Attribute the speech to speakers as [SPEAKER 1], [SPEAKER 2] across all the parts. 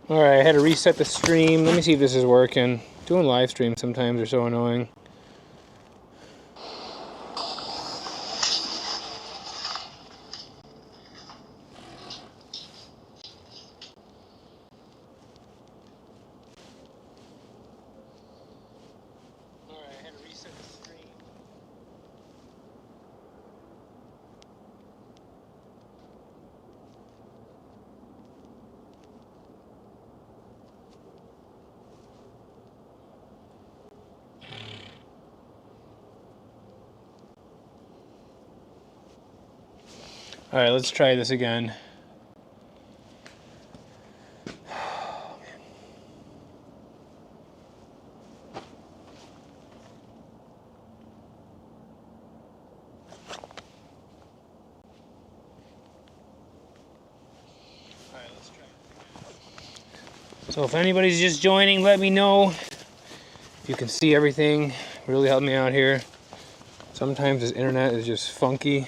[SPEAKER 1] Alright, I had to reset the stream. Let me see if this is working. Doing live streams sometimes are so annoying. Alright, let's try this again. So if anybody's just joining, let me know. If you can see everything, really help me out here. Sometimes this internet is just funky.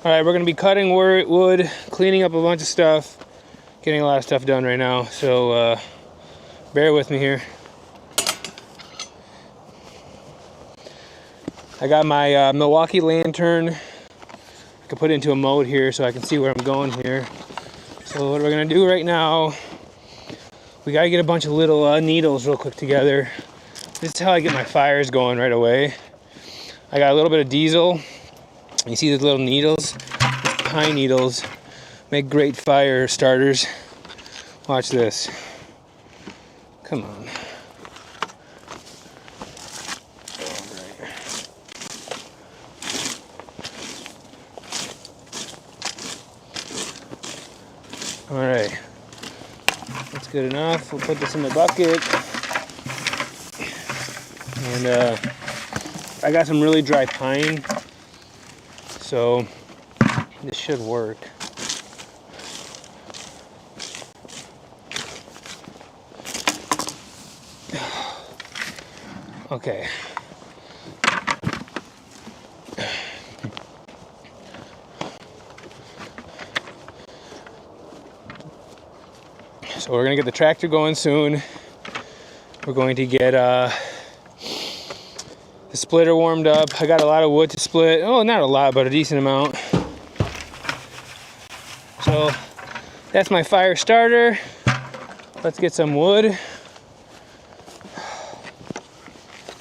[SPEAKER 1] Alright, we're going to be cutting wood, cleaning up a bunch of stuff, getting a lot of stuff done right now, so bear with me here. I got my Milwaukee lantern. I can put it into a mode here so I can see where I'm going here. So what we're going to do right now, we got to get a bunch of little needles real quick together. This is how I get my fires going right away. I got a little bit of diesel. You see these little needles? These pine needles make great fire starters. Watch this. Come on. Alright. That's good enough. We'll put this in the bucket. And I got some really dry pine. So this should work. Okay. So we're gonna get the tractor going soon. We're going to get the splitter warmed up. I got a lot of wood to split. Oh, not a lot, but a decent amount. So that's my fire starter. Let's get some wood.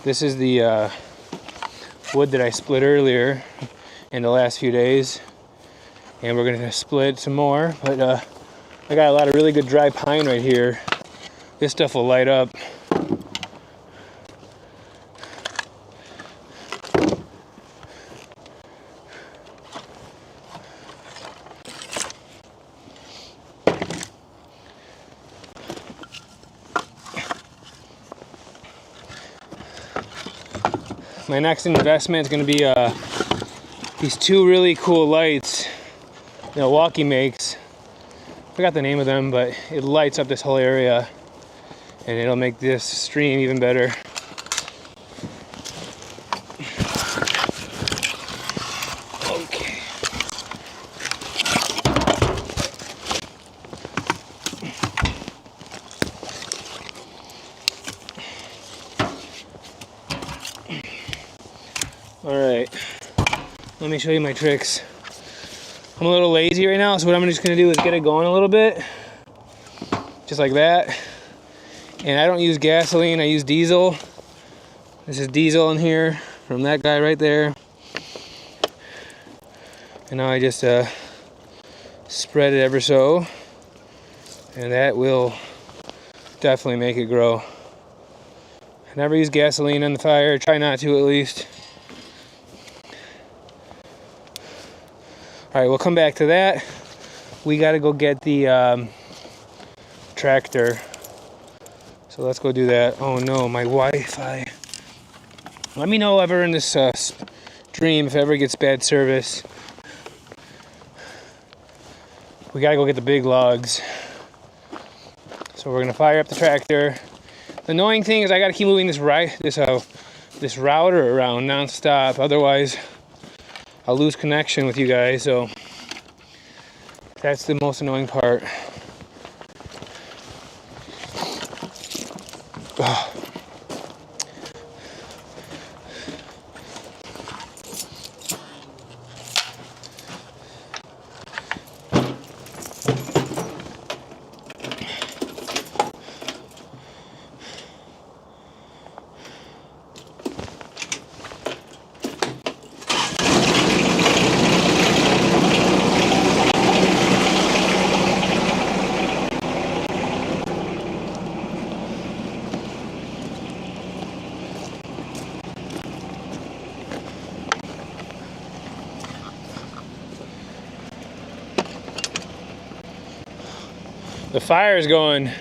[SPEAKER 1] This is the wood that I split earlier in the last few days. And we're gonna split some more, but I got a lot of really good dry pine right here. This stuff will light up. My next investment is going to be these two really cool lights Milwaukee makes. I forgot the name of them, but it lights up this whole area and it'll make this stream even better. Okay. Alright, let me show you my tricks. I'm a little lazy right now, so what I'm just going to do is get it going a little bit. Just like that. And I don't use gasoline, I use diesel. This is diesel in here from that guy right there. And now I just spread it ever so, and that will definitely make it grow. Never use gasoline on the fire, try not to at least. Alright, we'll come back to that. We gotta go get the tractor. So let's go do that. Oh no, my Wi-Fi. Let me know ever in this stream if ever gets bad service. We gotta go get the big logs. So we're gonna fire up the tractor. The annoying thing is I gotta keep moving this router around non-stop. Otherwise, I'll lose connection with you guys. So that's the most annoying part. Ugh. The fire's going.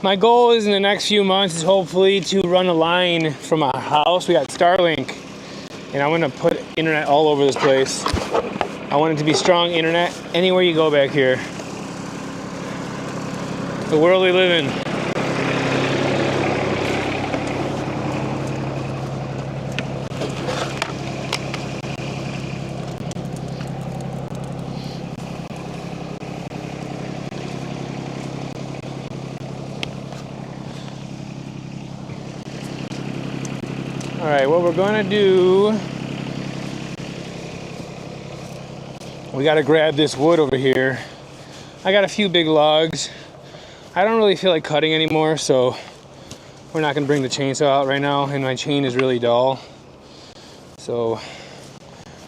[SPEAKER 1] My goal is in the next few months is hopefully to run a line from our house. We got Starlink, and I want to put internet all over this place. I want it to be strong internet anywhere you go back here. The world we live in. All right, what we're gonna do, we gotta grab this wood over here. I got a few big logs. I don't really feel like cutting anymore, so we're not gonna bring the chainsaw out right now, and my chain is really dull. So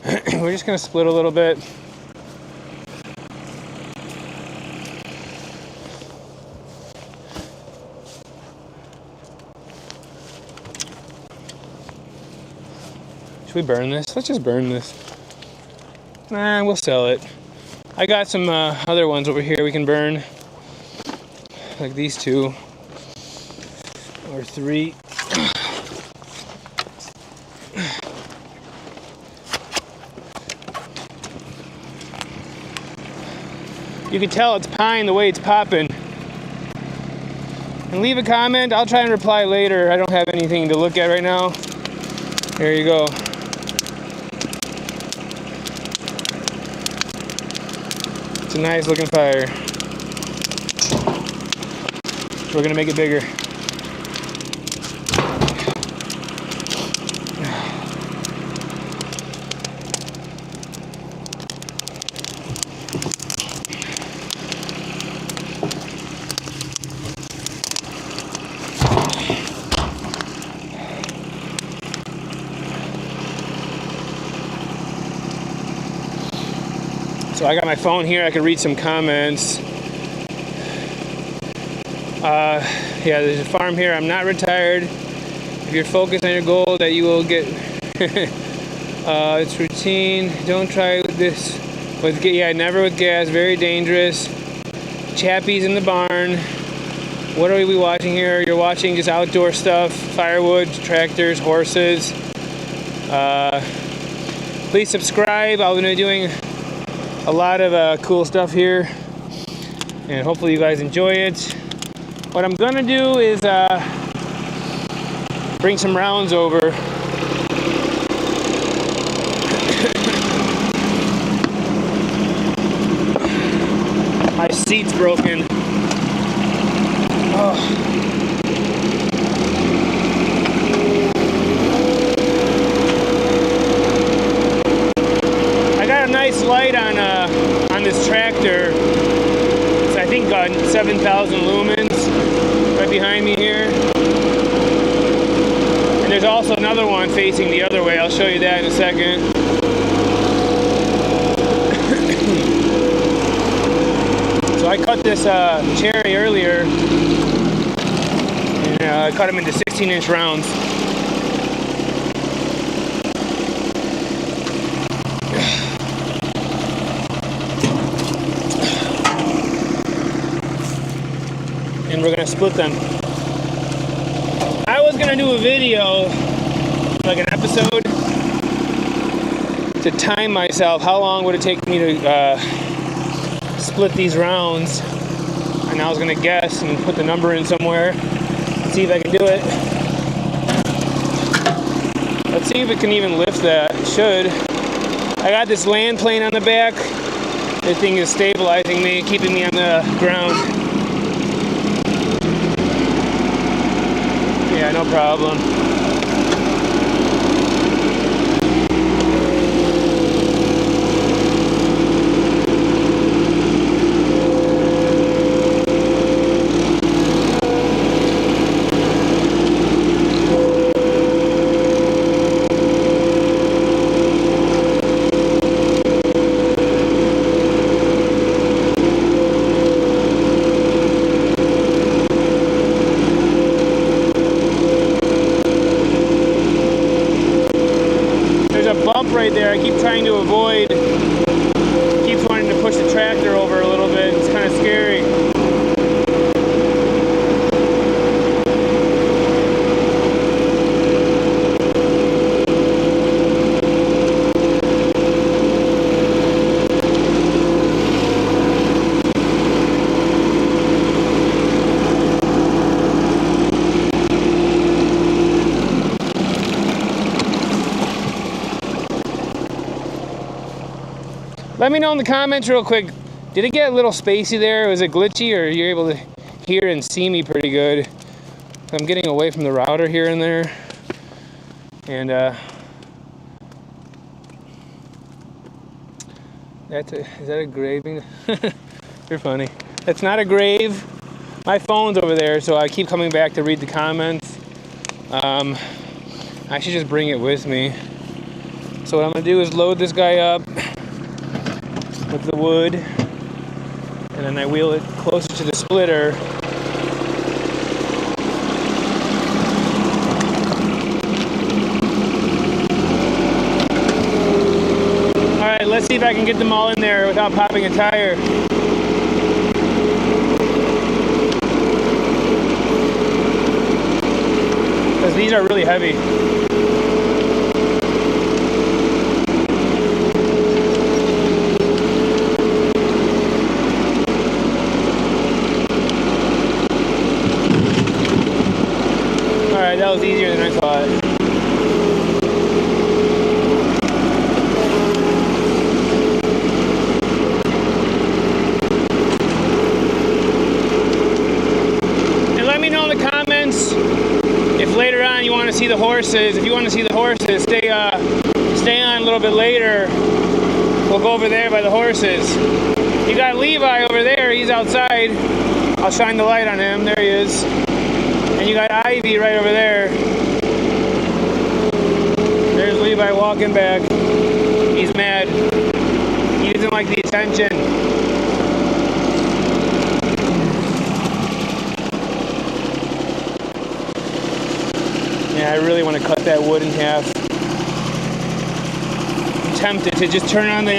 [SPEAKER 1] we're just gonna split a little bit. We burn this? Let's just burn this. Nah, we'll sell it. I got some other ones over here we can burn. Like these two. Or three. You can tell it's pine the way it's popping. And leave a comment. I'll try and reply later. I don't have anything to look at right now. There you go. It's a nice looking fire. We're gonna make it bigger. So I got my phone here. I can read some comments. Yeah, there's a farm here. I'm not retired. If you're focused on your goal, that you will get. It's routine. Don't try this with never with gas. Very dangerous. Chappies in the barn. What are we watching here? You're watching just outdoor stuff. Firewood, tractors, horses. Please subscribe. I'll be doing a lot of cool stuff here, and hopefully you guys enjoy it. What I'm gonna do is bring some rounds over. My seat's broken. Oh. I got a nice light on this tractor. It's, I think, 7,000 lumens right behind me here. And there's also another one facing the other way. I'll show you that in a second. So I cut this cherry earlier, and I cut them into 16-inch rounds. And we're gonna split them. I was gonna do a video, like an episode, to time myself. How long would it take me to split these rounds? And I was gonna guess and put the number in somewhere and see if I can do it. Let's see if it can even lift that. It should. I got this land plane on the back. This thing is stabilizing me, keeping me on the ground. Yeah, no problem. Right there, I keep trying to avoid, keeps wanting to push the tractor over a little bit. It's kind of scary. Let me know in the comments real quick. Did it get a little spacey there? Was it glitchy, or are you able to hear and see me pretty good? I'm getting away from the router here and there. And is that a graving? You're funny. That's not a grave. My phone's over there, so I keep coming back to read the comments. I should just bring it with me. So what I'm gonna do is load this guy up with the wood, and then I wheel it closer to the splitter. Alright, let's see if I can get them all in there without popping a tire. Because these are really heavy. That was easier than I thought. And let me know in the comments if later on you want to see the horses. If you want to see the horses, stay on a little bit later. We'll go over there by the horses. You got Levi over there. He's outside. I'll shine the light on him. There he is. And you got Ivy right over there. There's Levi walking back. He's mad. He doesn't like the attention. Yeah, I really want to cut that wood in half. I'm tempted to just turn on the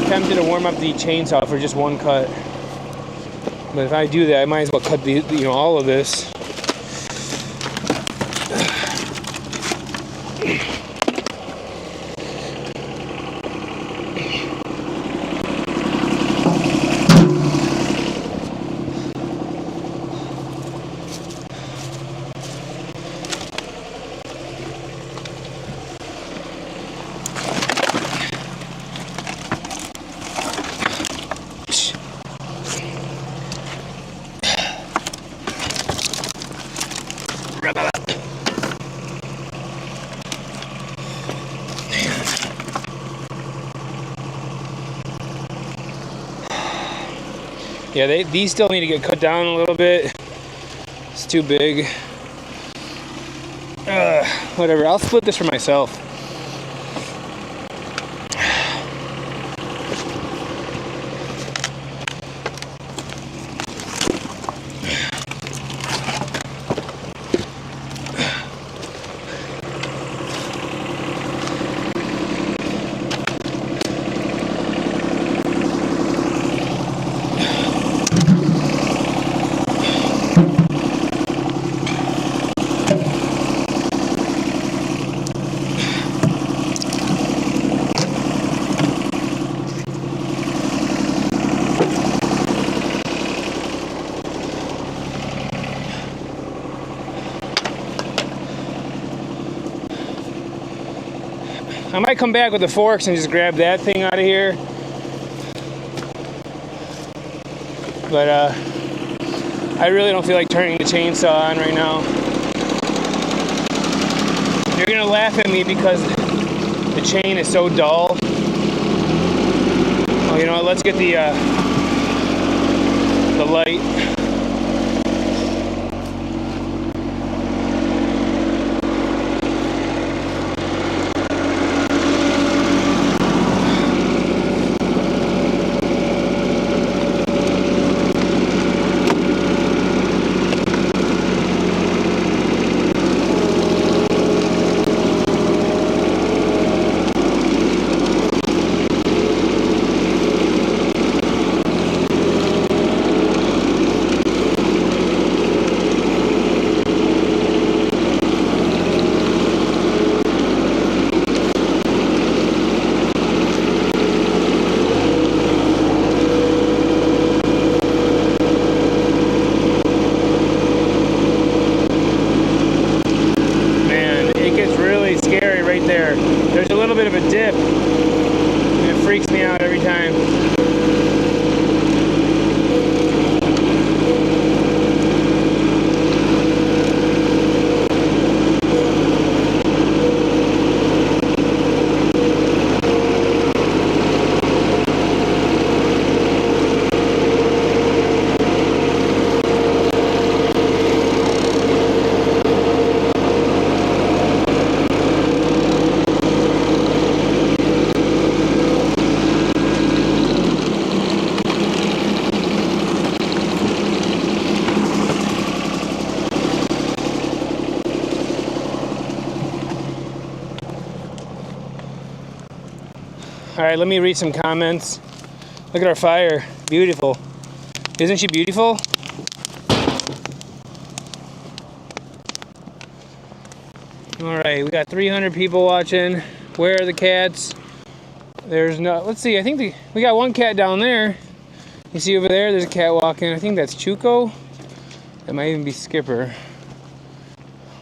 [SPEAKER 1] tempted to warm up the chainsaw for just one cut. But if I do that, I might as well cut the all of this. Yeah, these still need to get cut down a little bit. It's too big. Whatever, I'll split this for myself. I might come back with the forks and just grab that thing out of here. But I really don't feel like turning the chainsaw on right now. You're gonna laugh at me because the chain is so dull. Oh, you know what? Let's get the light. There's a little bit of a dip, and it freaks me out every time. All right, let me read some comments. Look at our fire, beautiful. Isn't she beautiful? All right, we got 300 people watching. Where are the cats? There's no, let's see, I think we got one cat down there. You see over there, there's a cat walking. I think that's Chuko. That might even be Skipper.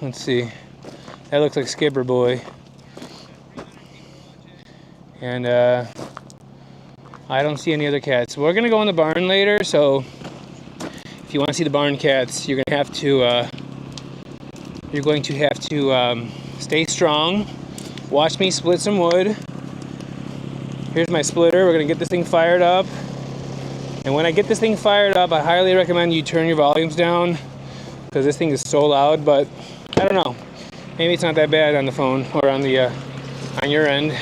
[SPEAKER 1] Let's see. That looks like Skipper boy. And I don't see any other cats. We're gonna go in the barn later, so if you want to see the barn cats, you're going to have to stay strong. Watch me split some wood. Here's my splitter. We're gonna get this thing fired up. And when I get this thing fired up, I highly recommend you turn your volumes down because this thing is so loud. But I don't know. Maybe it's not that bad on the phone or on the on your end.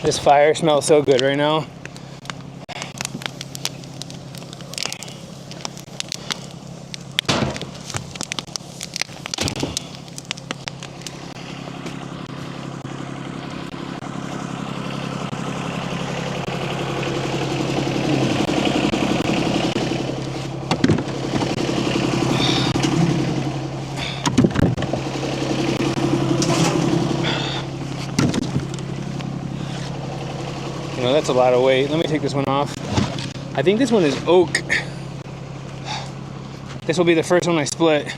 [SPEAKER 1] This fire smells so good right now. You know, that's a lot of weight. Let me take this one off. I think this one is oak. This will be the first one I split.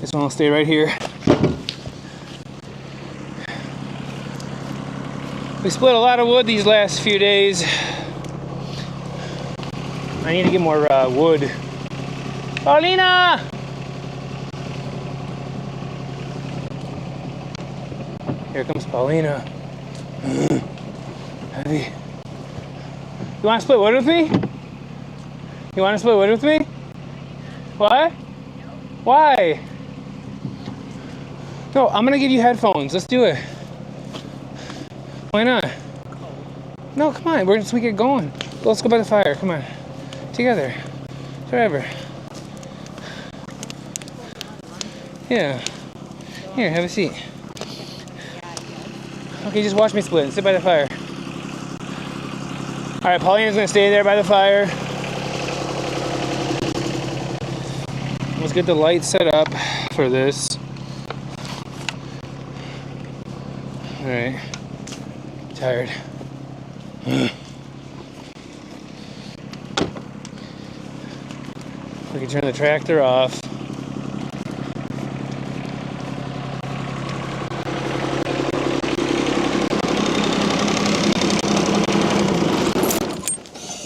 [SPEAKER 1] This one will stay right here. We split a lot of wood these last few days. I need to get more wood. Paulina! Here comes Paulina. Heavy. You want to split wood with me? You want to split wood with me? What? Why? No, I'm gonna give you headphones. Let's do it. Why not? No, come on. We get going. Let's go by the fire. Come on. Together. Forever. Yeah. Here, have a seat. Okay, just watch me split. Sit by the fire. All right, Paulina's gonna stay there by the fire. Let's get the light set up for this. All right, tired. We can turn the tractor off.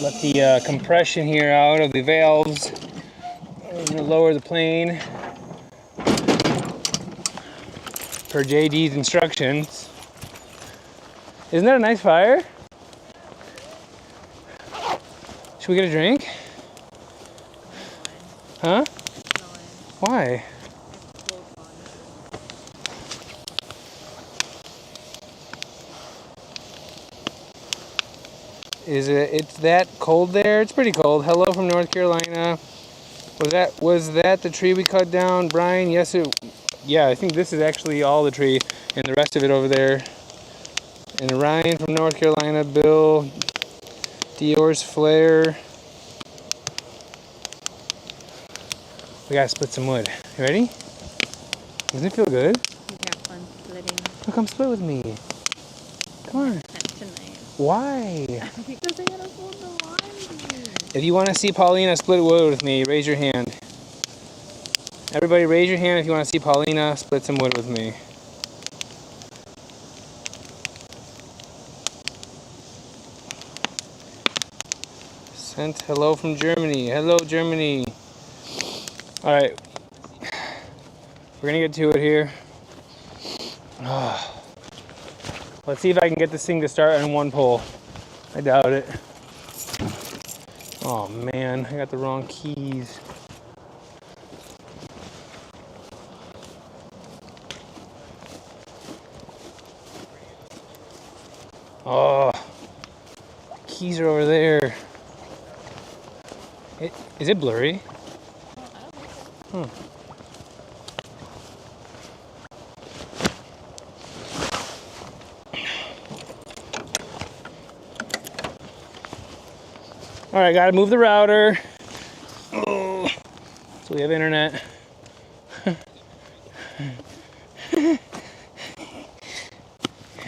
[SPEAKER 1] Let the compression here out of the valves. I'm going to lower the plane per JD's instructions. Isn't that a nice fire? Should we get a drink? Huh? Why? It's that cold there? It's pretty cold. Hello from North Carolina. Was that the tree we cut down, Brian? Yes, yeah, I think this is actually all the tree and the rest of it over there. And Ryan from North Carolina, Bill, Deere's flare. We gotta split some wood. You ready? Doesn't it feel good?
[SPEAKER 2] You have fun splitting.
[SPEAKER 1] Oh, come split with me. Come on.
[SPEAKER 2] Not tonight.
[SPEAKER 1] Why?
[SPEAKER 2] Because I gotta hold the line.
[SPEAKER 1] If you want to see Paulina split wood with me, raise your hand. Everybody raise your hand if you want to see Paulina split some wood with me. Sent hello from Germany. Hello, Germany. Alright. We're going to get to it here. Let's see if I can get this thing to start on one pole. I doubt it. Oh man, I got the wrong keys. Oh, keys are over there. Is it blurry? Hmm. All right, gotta move the router. Oh, so we have internet.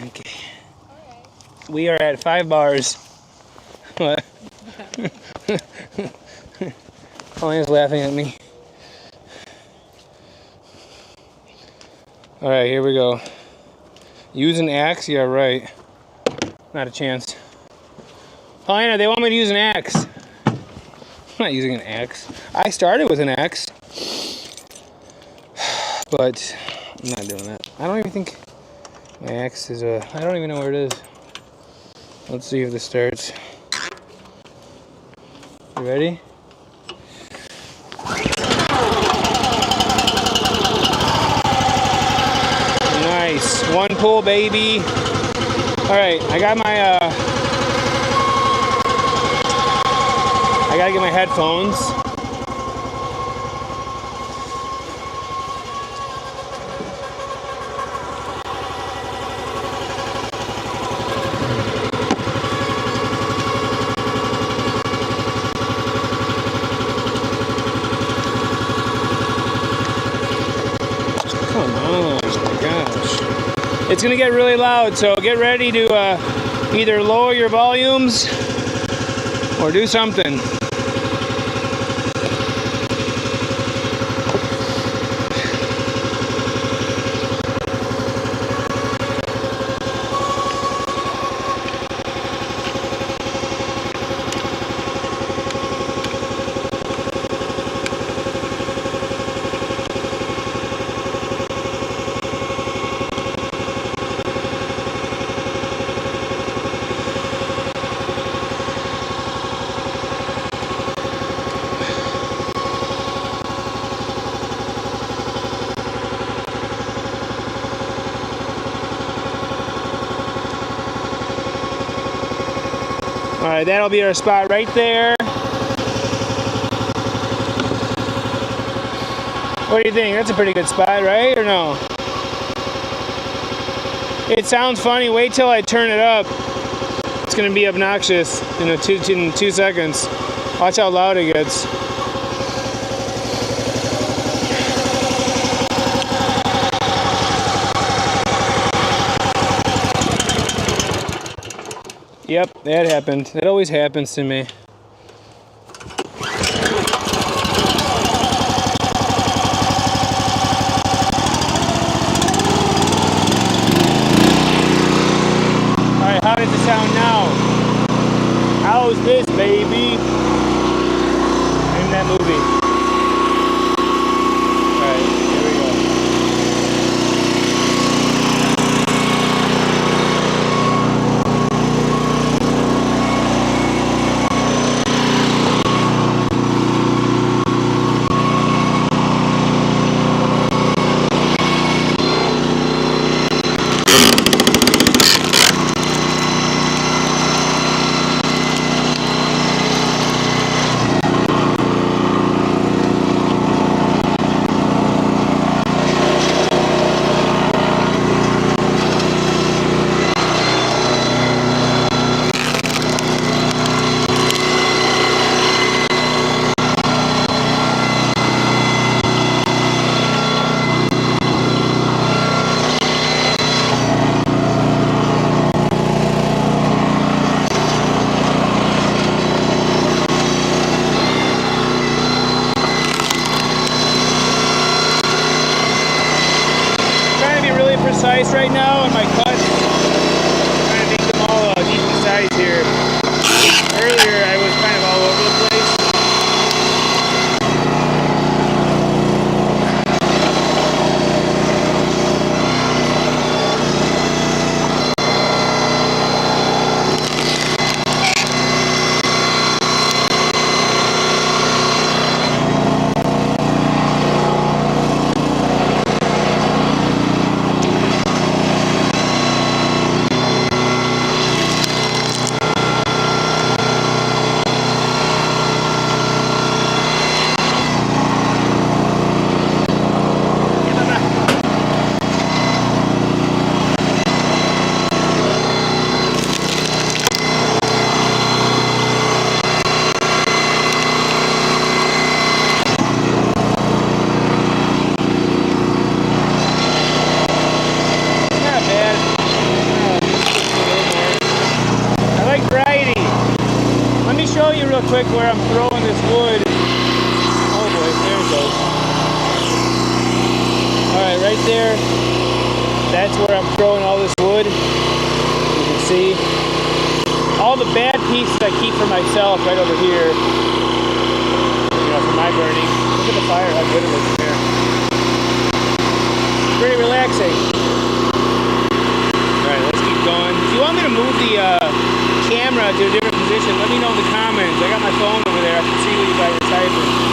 [SPEAKER 1] Okay. We are at 5 bars. What? Pauline's laughing at me. All right, here we go. Use an axe? Yeah, right. Not a chance. Paulina, they want me to use an axe. I'm not using an axe. I started with an axe, but I'm not doing that. I don't even think my axe is I don't even know where it is. Let's see if this starts. You ready? Nice. One pull, baby. Alright, I got my, I gotta get my headphones. Come on, my gosh. It's gonna get really loud, so get ready to either lower your volumes or do something. Alright, that'll be our spot right there. What do you think? That's a pretty good spot, right? Or no? It sounds funny. Wait till I turn it up. It's going to be obnoxious in 2 seconds. Watch how loud it gets. Yep, that happened. That always happens to me. Alright, how does it sound now? How's this, baby? In that movie. Alright, here we go. Precise right now in my cuts. Trying to make them all decent size here. Earlier I was kind of all over the place. Real quick where I'm throwing this wood. Oh boy, there it goes. Alright, right there. That's where I'm throwing all this wood. You can see. All the bad pieces I keep for myself right over here. You know, for my burning. Look at the fire, how good it looks in here. Pretty relaxing. Alright, let's keep going. If you want me to move the camera to a different position, let me know in the comments. I got my phone over there. I can see what you guys are typing.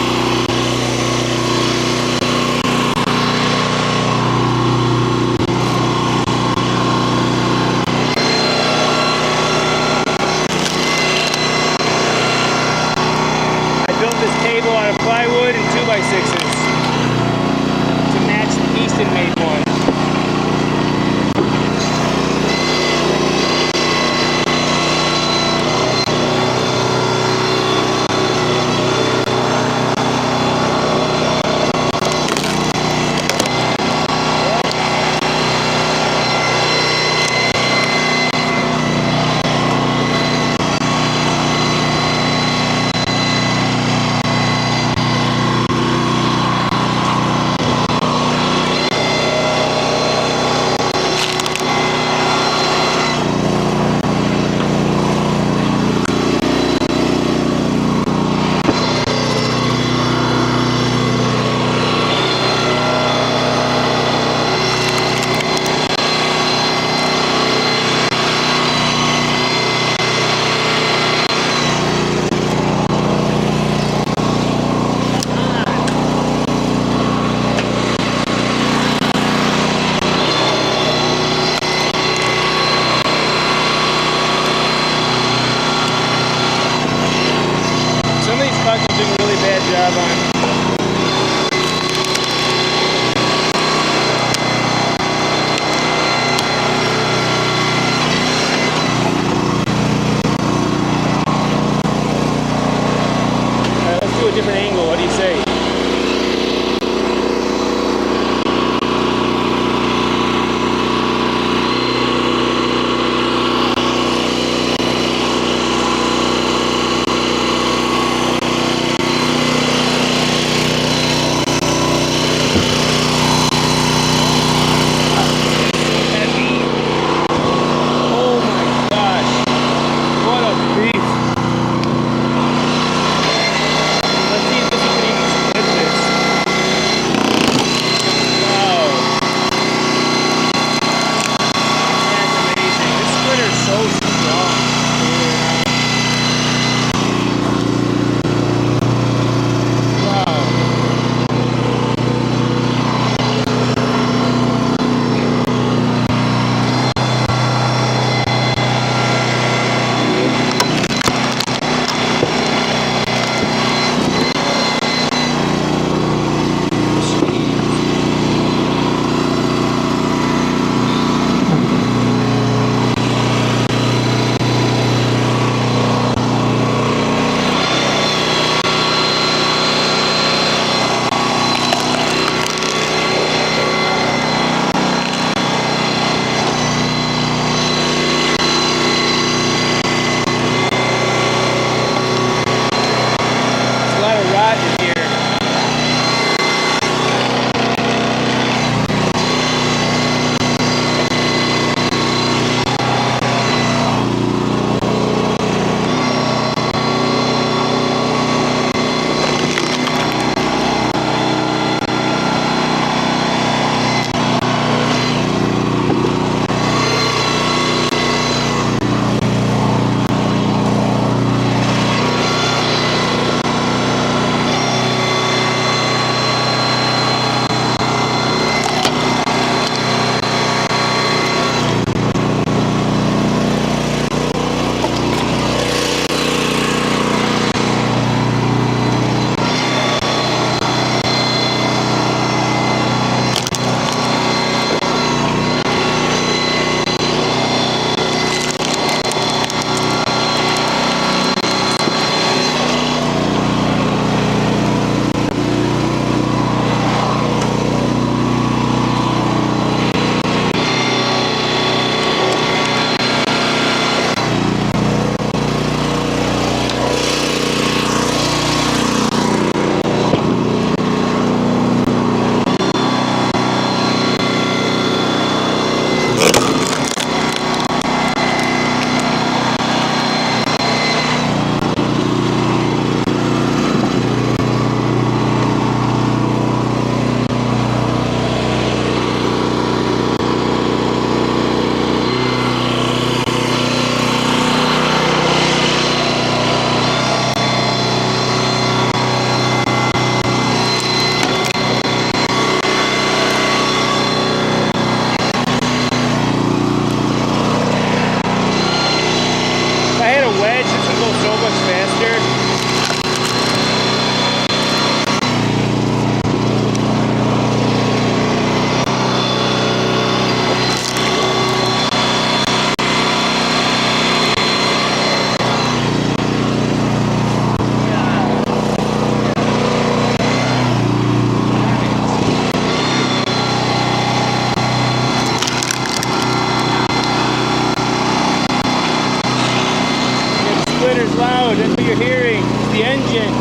[SPEAKER 1] splitter's loud. That's what you're hearing. It's the engine.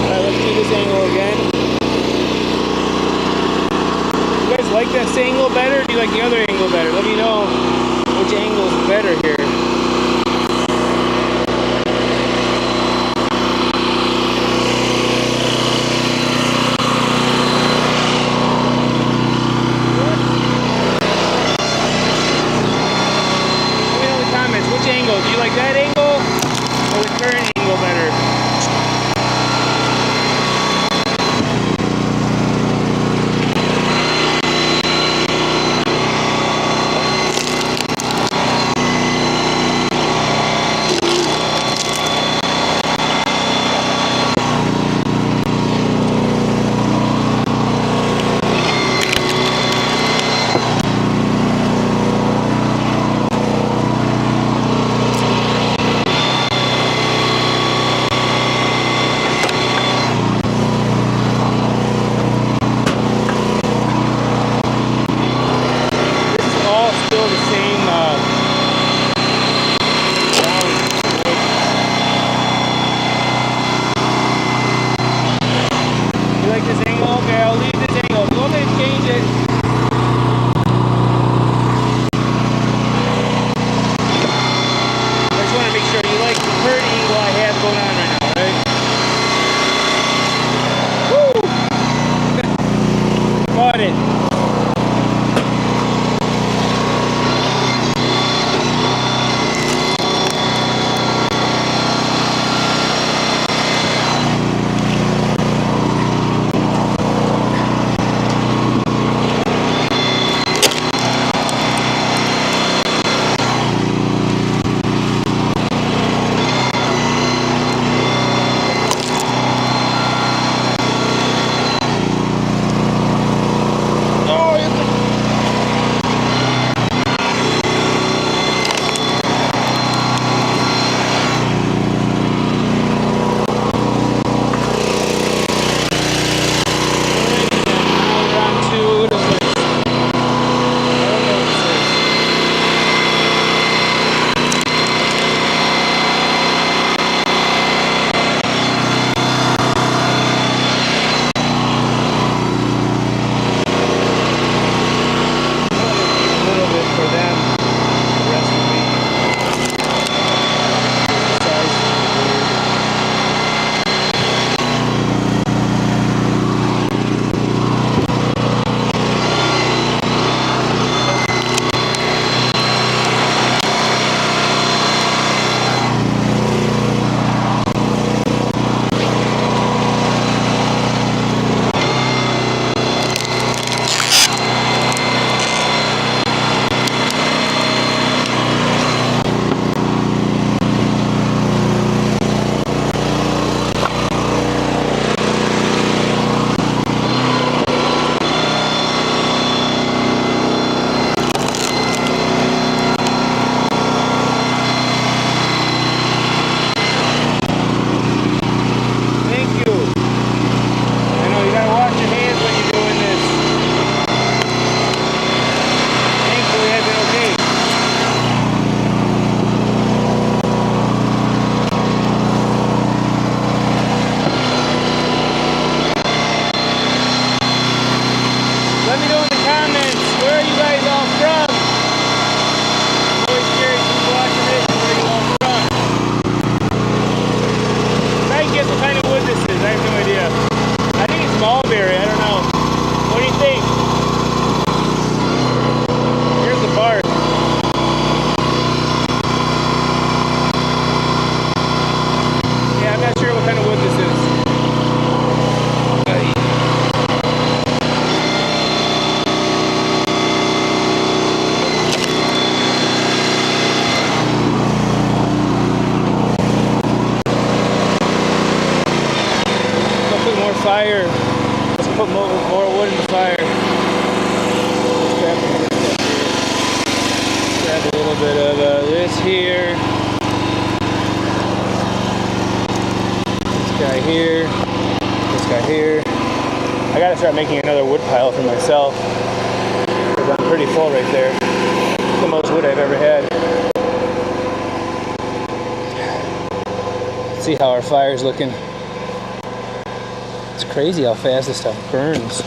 [SPEAKER 1] Alright, let's do this angle again. You guys like this angle better, or do you like the other angle better? Let me know which angle is better here. Which angle? Do you like that angle or the current angle better? Fire. Let's put more wood in the fire. Grab a little bit of this here. This guy here. This guy here. I gotta start making another wood pile for myself because I'm pretty full right there. It's the most wood I've ever had. See how our fire's looking. It's crazy how fast this stuff burns.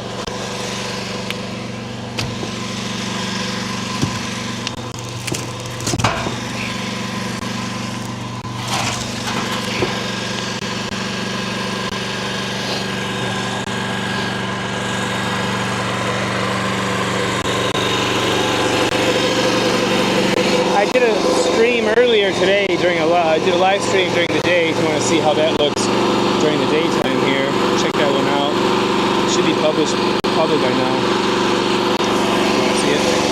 [SPEAKER 1] I did a stream earlier today I did a live stream during the day if you want to see how that looks during the daytime here. Check that one out. It should be public by now. You want to see it?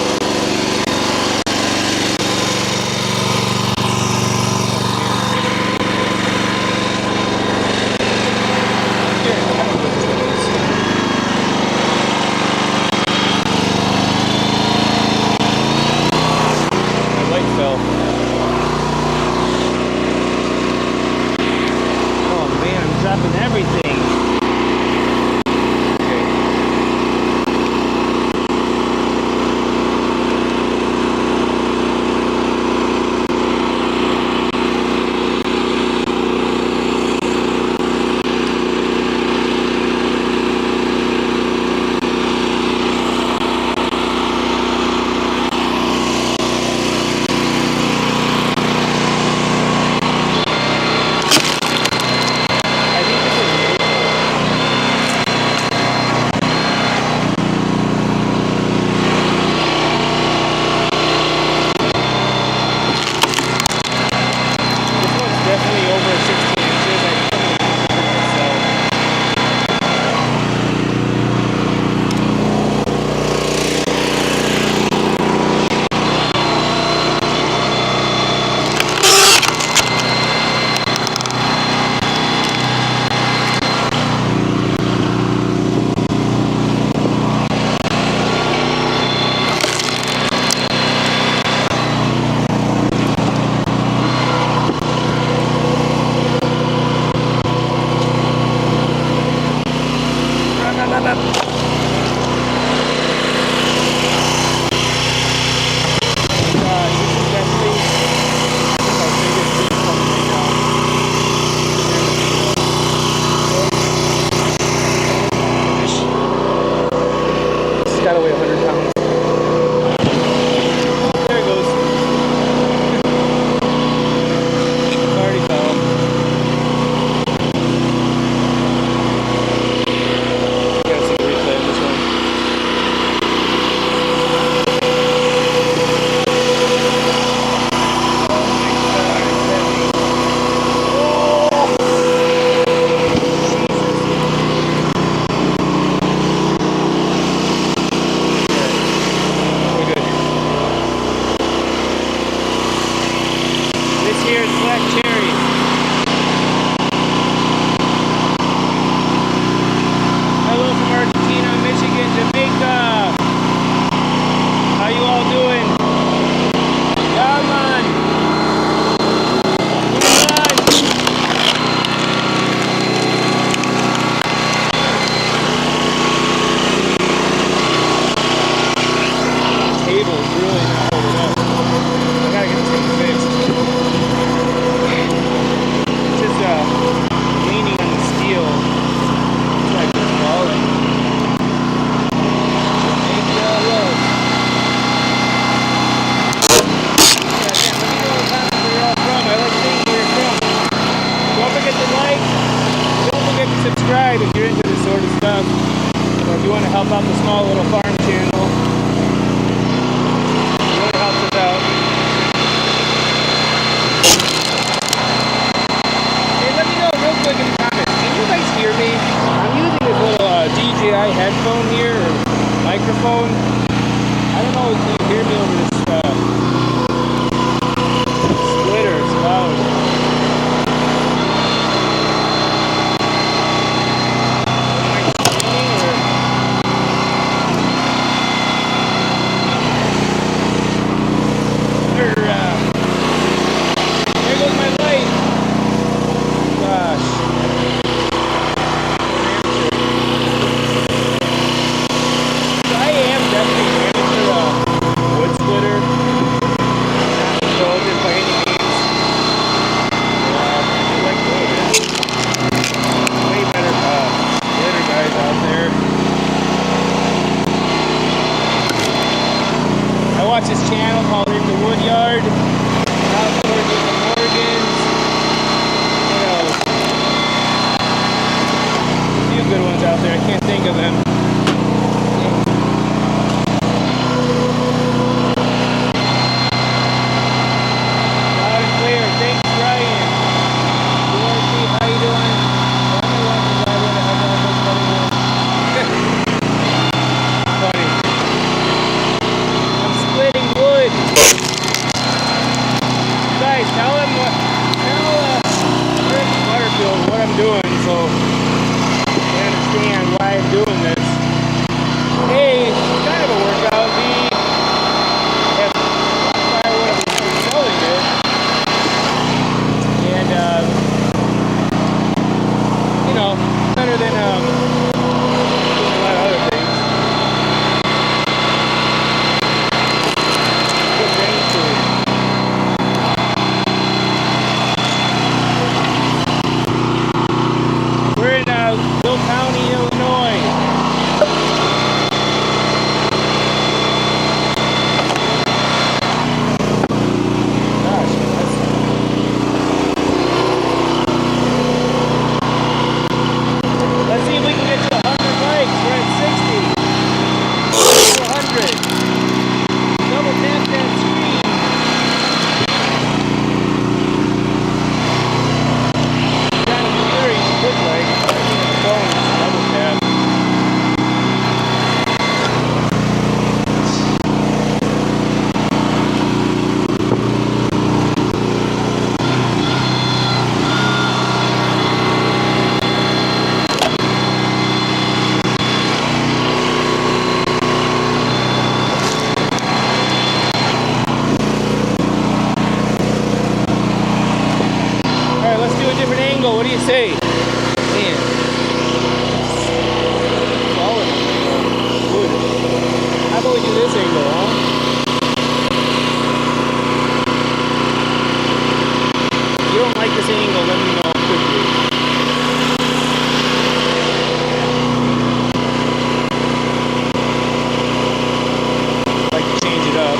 [SPEAKER 1] different angle. What do you say? Man. Solid. Good. How about we do this angle, huh? If you don't like this angle, let me know quickly. I'd like to change it up.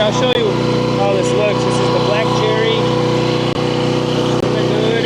[SPEAKER 1] I'll show you how this looks. This is the black cherry. Looks really good.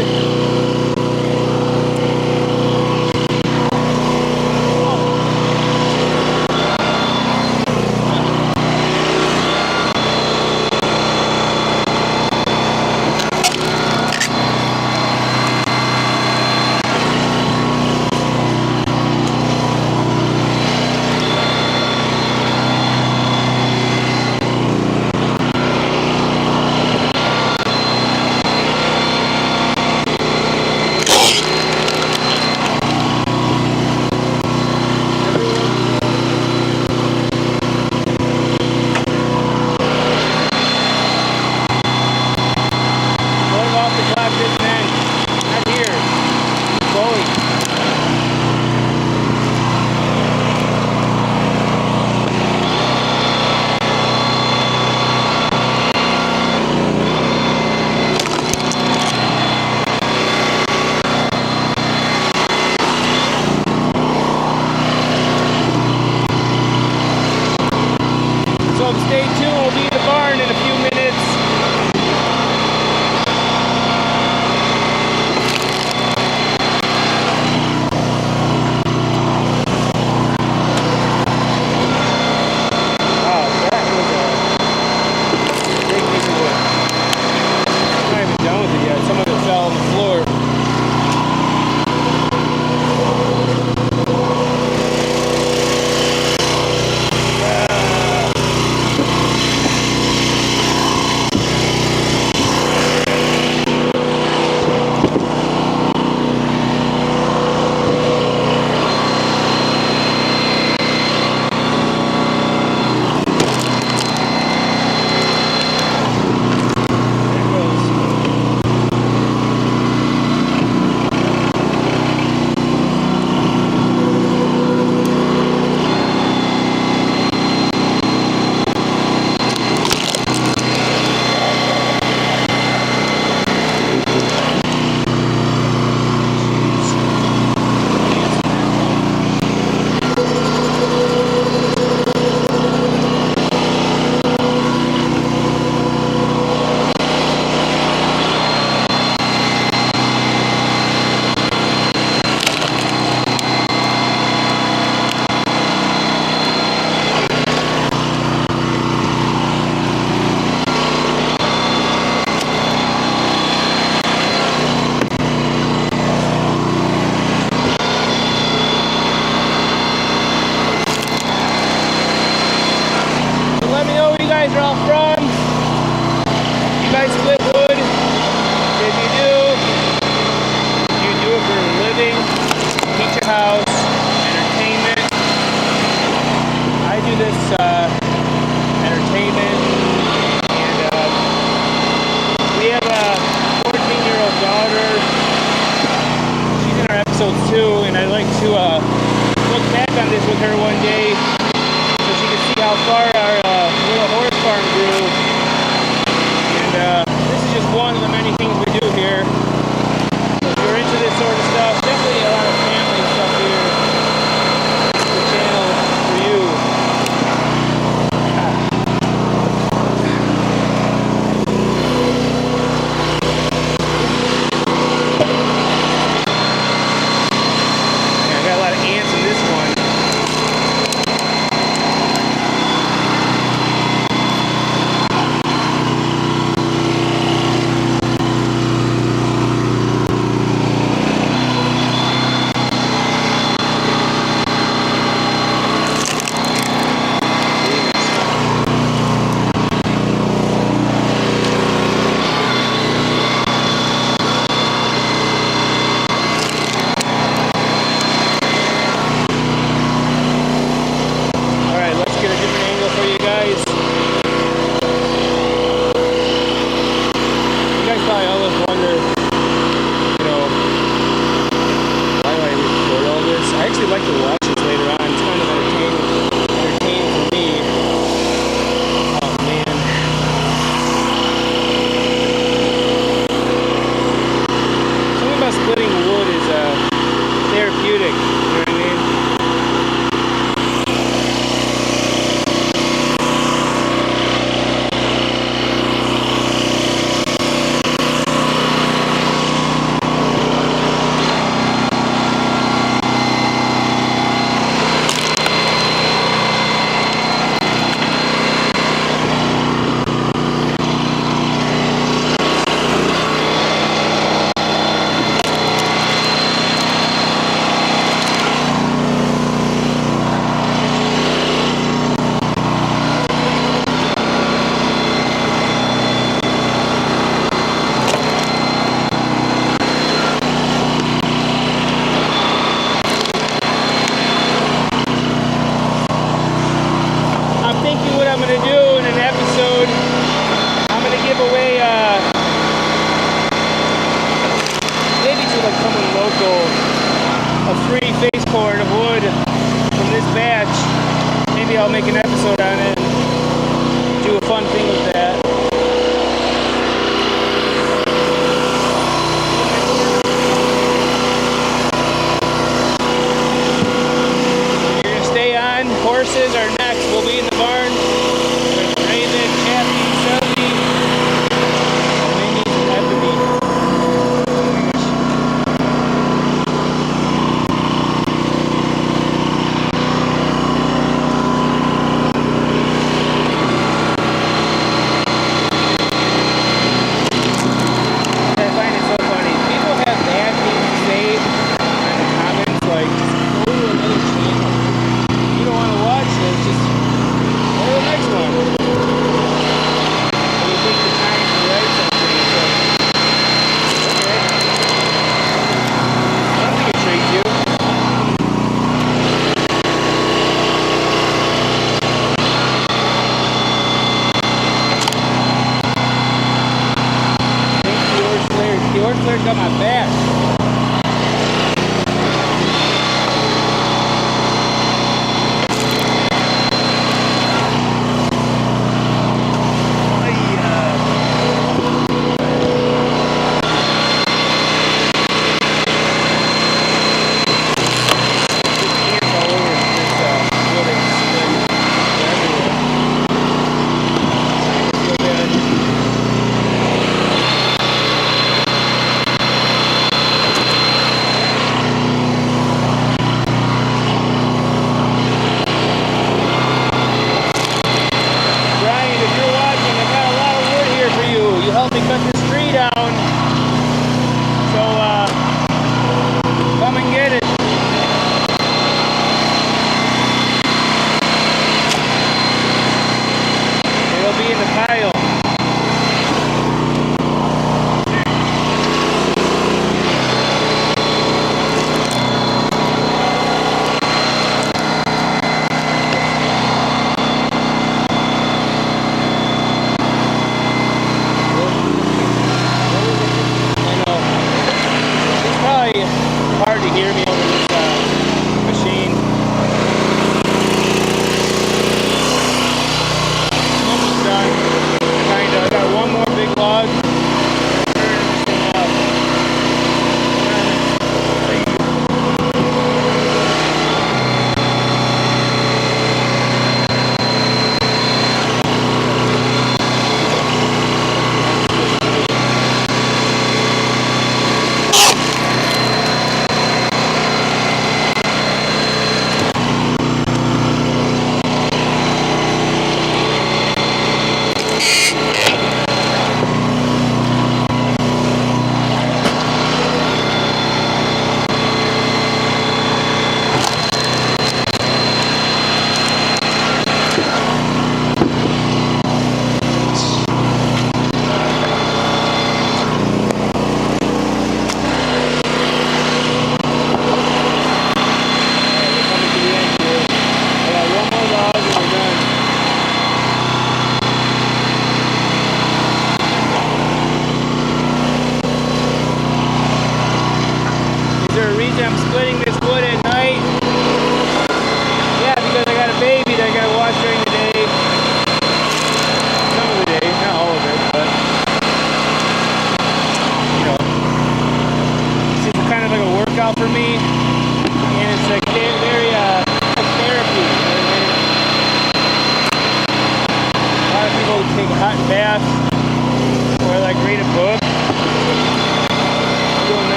[SPEAKER 1] too, and I'd like to look back on this with her one day so she can see how far our little horse farm grew. And this is just one of the many things we do here. So if you're into this sort of stuff, definitely a lot of family stuff here. The channel for you. Yeah, I got a lot of ants in this one. I'll make an episode on it and do a fun thing with that. You're gonna stay on. Horses are next. We'll be in the barn. Raven, Chappie, Shelby, Minnie, Ebony.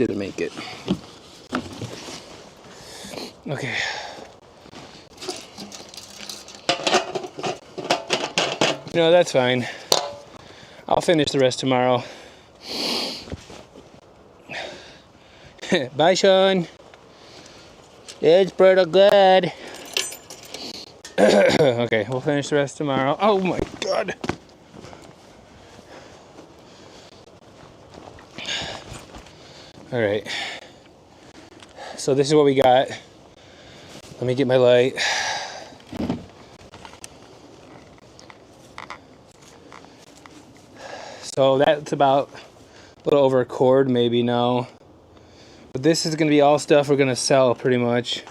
[SPEAKER 1] didn't make it. Okay. No, that's fine. I'll finish the rest tomorrow. Bye, Sean. It's pretty good. Okay, we'll finish the rest tomorrow. Oh my God. All right. So this is what we got. Let me get my light. So that's about a little over a cord maybe now. But this is going to be all stuff we're going to sell pretty much.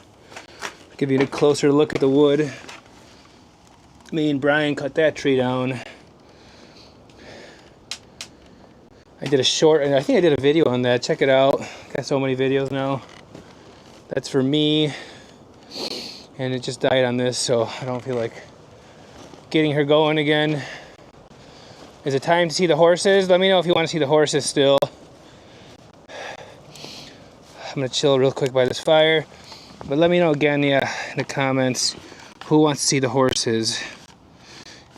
[SPEAKER 1] Give you a closer look at the wood. Me and Brian cut that tree down. I did a short, and I think I did a video on that. Check it out. Got so many videos now. That's for me. And it just died on this, so I don't feel like getting her going again. Is it time to see the horses? Let me know if you want to see the horses still. I'm going to chill real quick by this fire. But let me know again, in the comments, who wants to see the horses.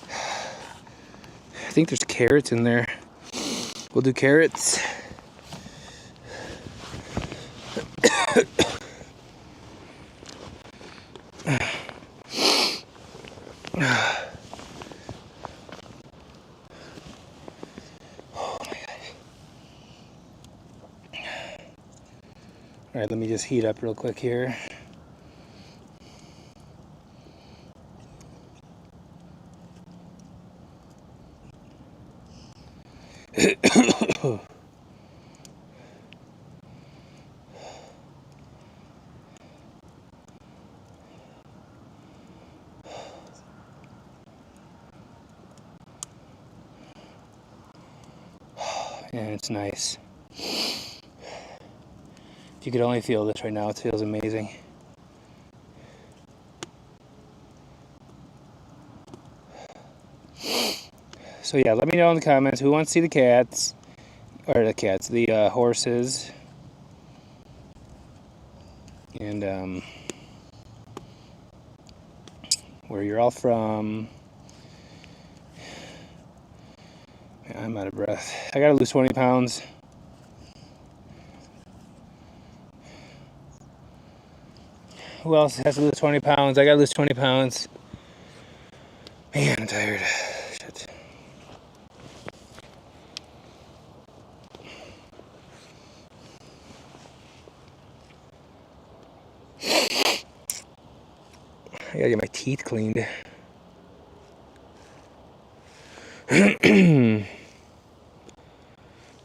[SPEAKER 1] I think there's carrots in there. We'll do carrots. All right, let me just heat up real quick here. And it's nice. If you could only feel this right now, it feels amazing. So yeah, let me know in the comments who wants to see the cats, or the horses, and where you're all from. I'm out of breath. I gotta lose 20 pounds. Who else has to lose 20 pounds? I gotta lose 20 pounds. Man, I'm tired. Shit. I gotta get my teeth cleaned.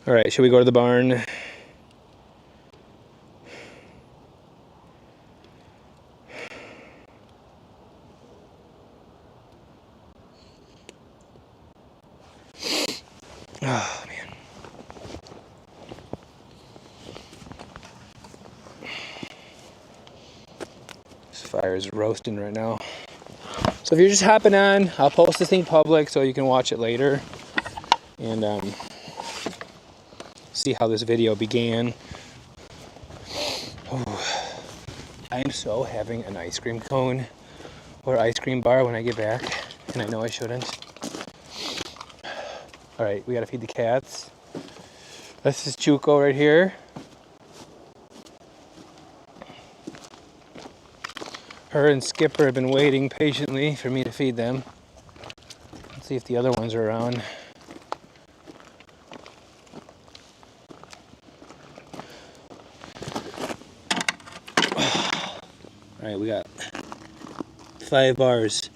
[SPEAKER 1] All right, should we go to the barn? Oh, man. This fire is roasting right now. So if you're just hopping on, I'll post this thing public so you can watch it later. And see how this video began. Oh, I am so having an ice cream cone or ice cream bar when I get back. And I know I shouldn't. Alright, we gotta feed the cats. This is Chuko right here. Her and Skipper have been waiting patiently for me to feed them. Let's see if the other ones are around. Alright, we got 5 bars.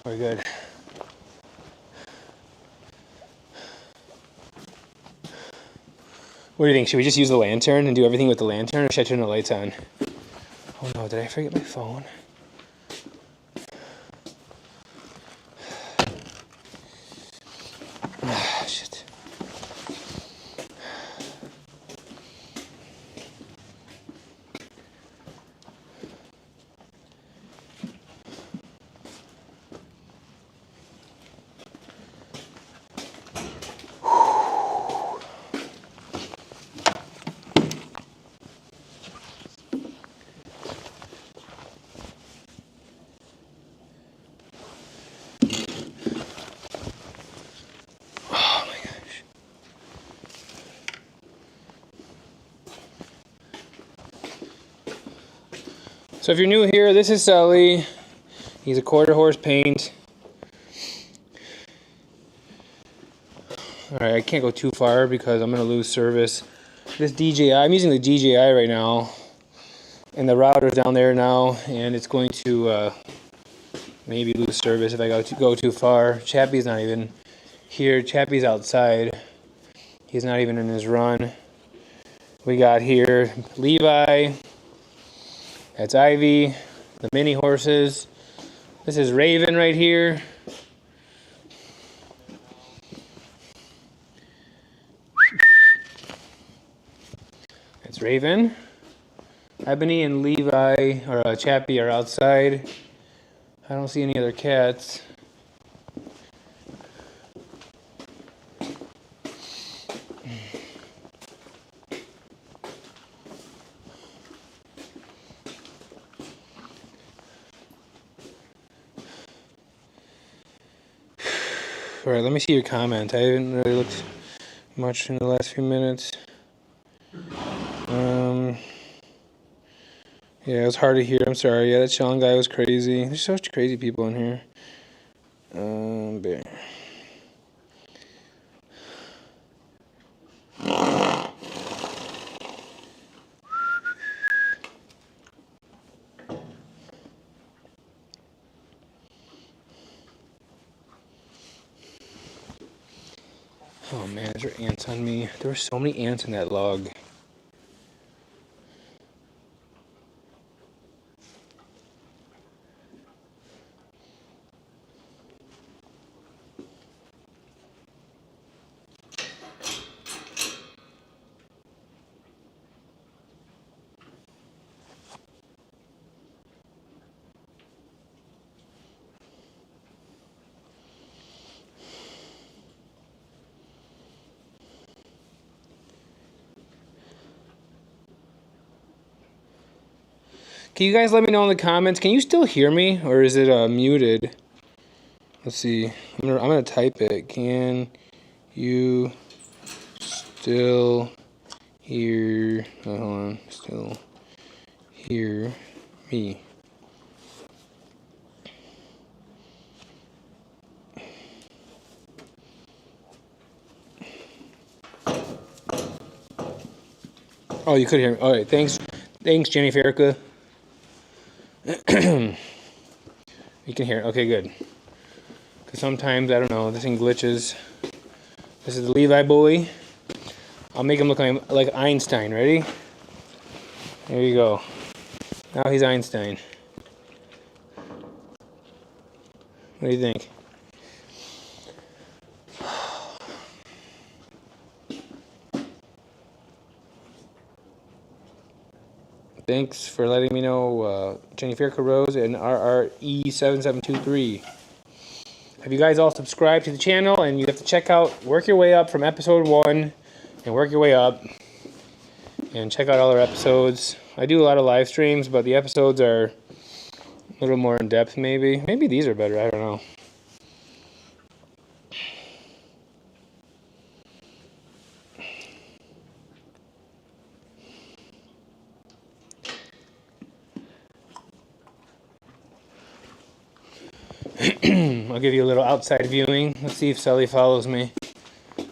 [SPEAKER 1] We're good. What do you think? Should we just use the lantern and do everything with the lantern, or should I turn the lights on? Oh no, did I forget my phone? Ah, shit. So if you're new here, this is Sully. He's a quarter horse paint. Alright, I can't go too far because I'm going to lose service. This DJI, I'm using the DJI right now. And the router's down there now. And it's going to maybe lose service if I go too far. Chappie's not even here. Chappie's outside. He's not even in his run. We got here Levi. That's Ivy. The mini horses. This is Raven right here. It's Raven. Ebony and Levi, or Chappie, are outside. I don't see any other cats. Alright, let me see your comment. I haven't really looked much in the last few minutes. Yeah, it was hard to hear. I'm sorry. Yeah, that Sean guy was crazy. There's so much crazy people in here. But... Oh man, there are ants on me. There were so many ants in that log. Can you guys let me know in the comments? Can you still hear me, or is it muted? Let's see. I'm gonna type it. Can you still hear? Hold on. Still hear me? Oh, you could hear me. All right. Thanks, Jenny Farrica. You can hear it. Okay, good. Because sometimes, I don't know, this thing glitches. This is the Levi boy. I'll make him look like Einstein. Ready? There you go. Now he's Einstein. What do you think? Thanks for letting me know, Jenny Farrica Rose and RRE7723. Have you guys all subscribed to the channel? And you have to check out, work your way up from episode 1 and work your way up. And check out all our episodes. I do a lot of live streams, but the episodes are a little more in depth maybe. Maybe these are better, I don't know. I'll give you a little outside viewing. Let's see if Sully follows me. I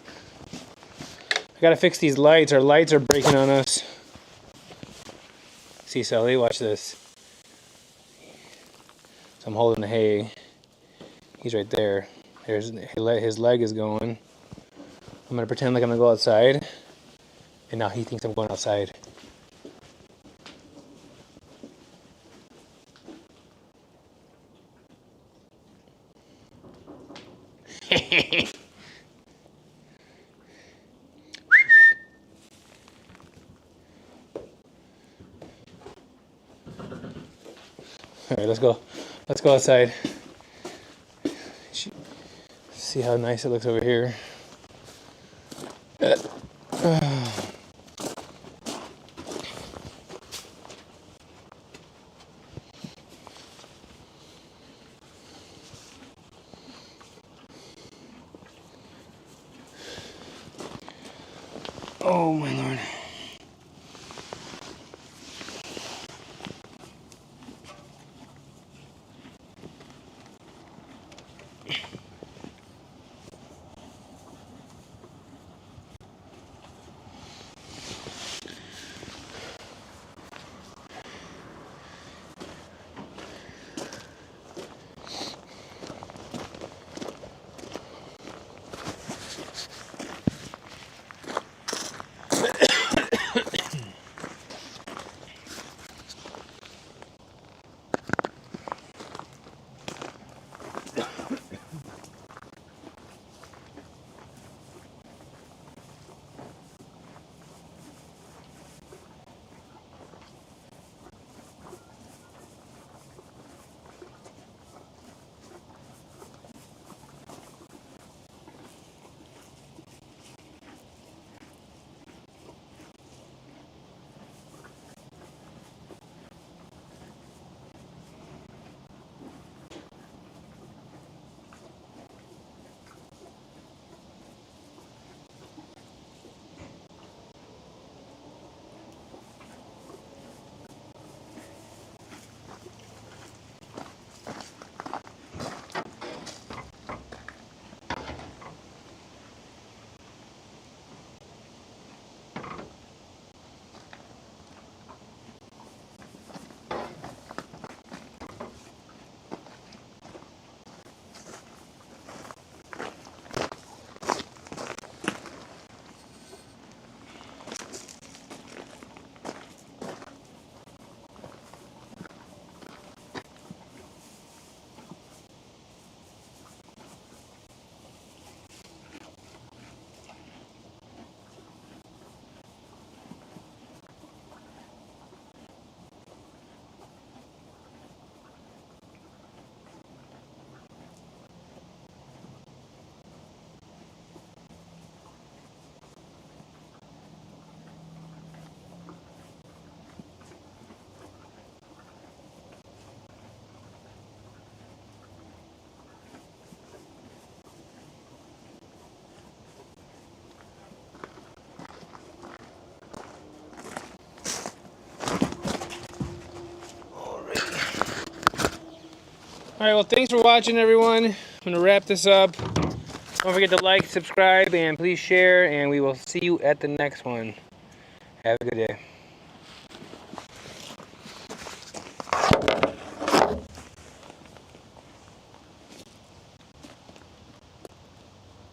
[SPEAKER 1] gotta fix these lights. Our lights are breaking on us. See, Sully, watch this. So I'm holding the hay. He's right there. There's his leg is going. I'm gonna pretend like I'm gonna go outside. And now he thinks I'm going outside. All right, let's go outside. See how nice it looks over here. Oh my Lord. Alright, well, thanks for watching, everyone. I'm going to wrap this up. Don't forget to like, subscribe, and please share, and we will see you at the next one. Have a good day.